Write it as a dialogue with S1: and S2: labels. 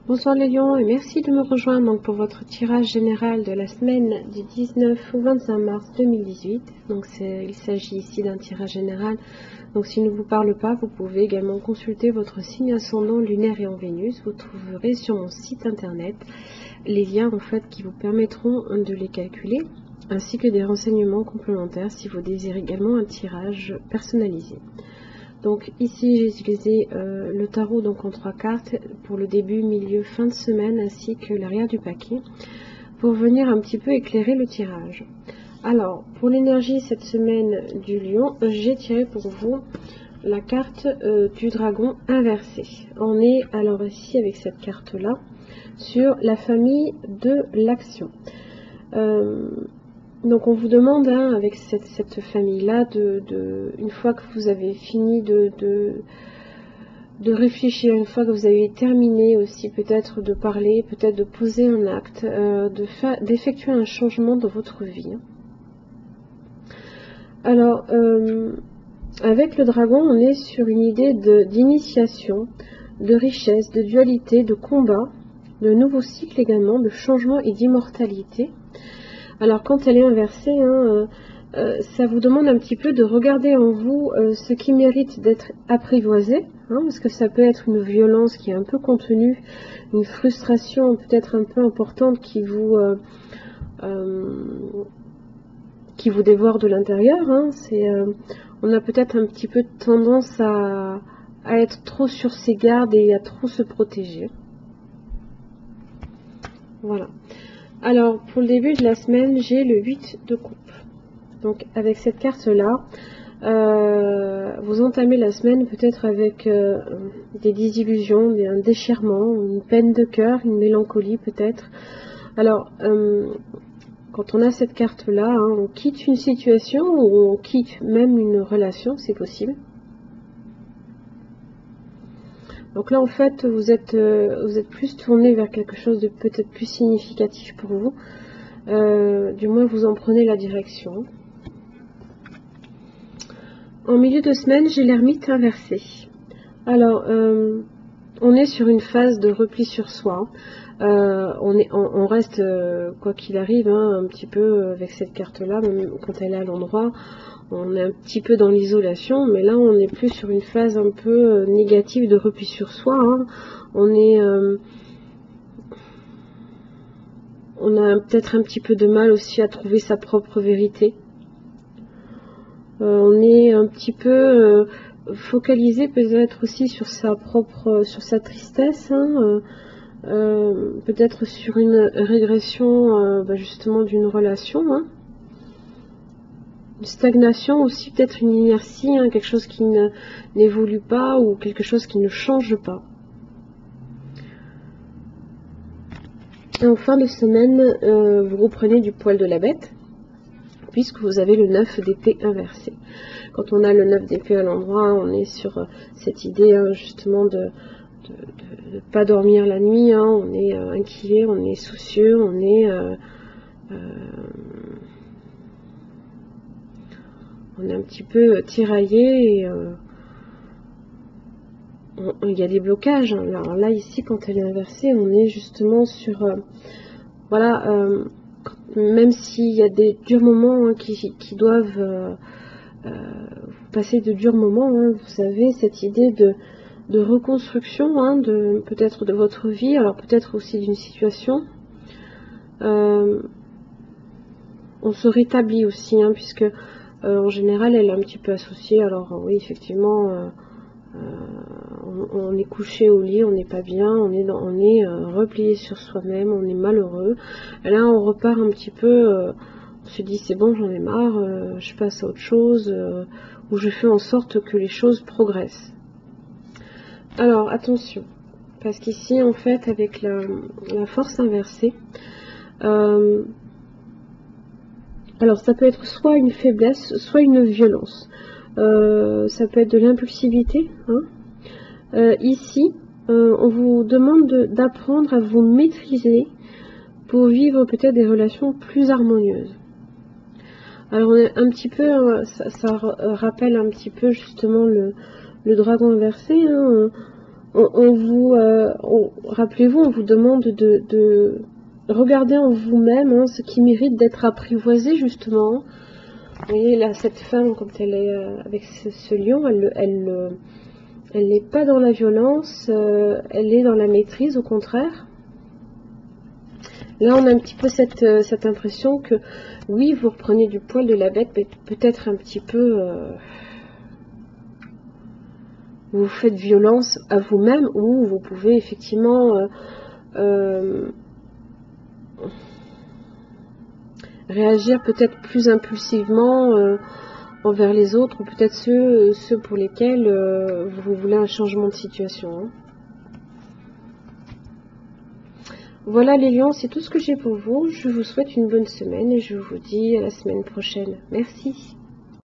S1: Bonsoir les lions et merci de me rejoindre donc, pour votre tirage général de la semaine du 19 au 25 mars 2018. Donc il s'agit ici d'un tirage général. Donc s'il ne vous parle pas, vous pouvez également consulter votre signe ascendant lunaire et en Vénus. Vous trouverez sur mon site internet les liens en fait qui vous permettront de les calculer, ainsi que des renseignements complémentaires si vous désirez également un tirage personnalisé. Donc ici j'ai utilisé le tarot donc en 3 cartes pour le début, milieu, fin de semaine ainsi que l'arrière du paquet pour venir un petit peu éclairer le tirage. Alors pour l'énergie cette semaine du lion, j'ai tiré pour vous la carte du dragon inversé. On est alors ici avec cette carte là sur la famille de l'action. Donc on vous demande avec cette famille-là, une fois que vous avez fini de réfléchir, une fois que vous avez terminé aussi peut-être de parler, peut-être de poser un acte, d'effectuer un changement dans votre vie. Alors, avec le dragon, on est sur une idée d'initiation, de richesse, de dualité, de combat, de nouveaux cycles également, de changement et d'immortalité. Alors quand elle est inversée, ça vous demande un petit peu de regarder en vous ce qui mérite d'être apprivoisé, parce que ça peut être une violence qui est un peu contenue, une frustration peut-être un peu importante qui vous dévore de l'intérieur. On a peut-être un petit peu tendance à être trop sur ses gardes et à trop se protéger. Voilà. Alors, pour le début de la semaine, j'ai le 8 de coupe. Donc, avec cette carte-là, vous entamez la semaine peut-être avec des désillusions, un déchirement, une peine de cœur, une mélancolie peut-être. Alors, quand on a cette carte-là, on quitte une situation ou on quitte même une relation, c'est possible. Donc là, en fait, vous êtes plus tourné vers quelque chose de peut-être plus significatif pour vous. Du moins, vous en prenez la direction. En milieu de semaine, j'ai l'ermite inversé. Alors, on est sur une phase de repli sur soi. On reste, quoi qu'il arrive, un petit peu avec cette carte-là, même quand elle est à l'endroit. On est un petit peu dans l'isolation, mais là on est plus sur une phase un peu négative de repli sur soi. On a peut-être un petit peu de mal aussi à trouver sa propre vérité. On est un petit peu focalisé peut-être aussi sur sa tristesse, peut-être sur une régression justement d'une relation. Une stagnation aussi, peut-être une inertie, quelque chose qui n'évolue pas ou quelque chose qui ne change pas. Et en fin de semaine, vous reprenez du poil de la bête, puisque vous avez le 9 d'épée inversé. Quand on a le 9 d'épée à l'endroit, on est sur cette idée justement de ne pas dormir la nuit, on est inquiet, on est soucieux, on est un petit peu tiraillé et il y a des blocages. Alors là, ici, quand elle est inversée, on est justement sur même s'il y a des durs moments qui doivent passer de durs moments, vous avez cette idée de reconstruction, peut-être de votre vie, alors peut-être aussi d'une situation. On se rétablit aussi, puisque en général elle est un petit peu associée. Alors oui, effectivement, on est couché au lit, on n'est pas bien, on est replié sur soi-même, on est malheureux. Et là on repart un petit peu, on se dit c'est bon, j'en ai marre, je passe à autre chose, ou je fais en sorte que les choses progressent. Alors attention, parce qu'ici en fait avec la force inversée, alors ça peut être soit une faiblesse, soit une violence. Ça peut être de l'impulsivité. Ici, on vous demande d'apprendre à vous maîtriser pour vivre peut-être des relations plus harmonieuses. Alors on est un petit peu, ça rappelle un petit peu justement le dragon inversé. rappelez-vous, on vous demande de regarder en vous-même hein, ce qui mérite d'être apprivoisé justement. Vous voyez là, cette femme, quand elle est avec ce lion, elle n'est pas dans la violence, elle est dans la maîtrise, au contraire. Là, on a un petit peu cette impression que, oui, vous reprenez du poil de la bête, mais peut-être un petit peu... vous faites violence à vous-même, ou vous pouvez effectivement... réagir peut-être plus impulsivement envers les autres, ou peut-être ceux pour lesquels vous voulez un changement de situation. Hein. Voilà les lions, c'est tout ce que j'ai pour vous. Je vous souhaite une bonne semaine et je vous dis à la semaine prochaine. Merci.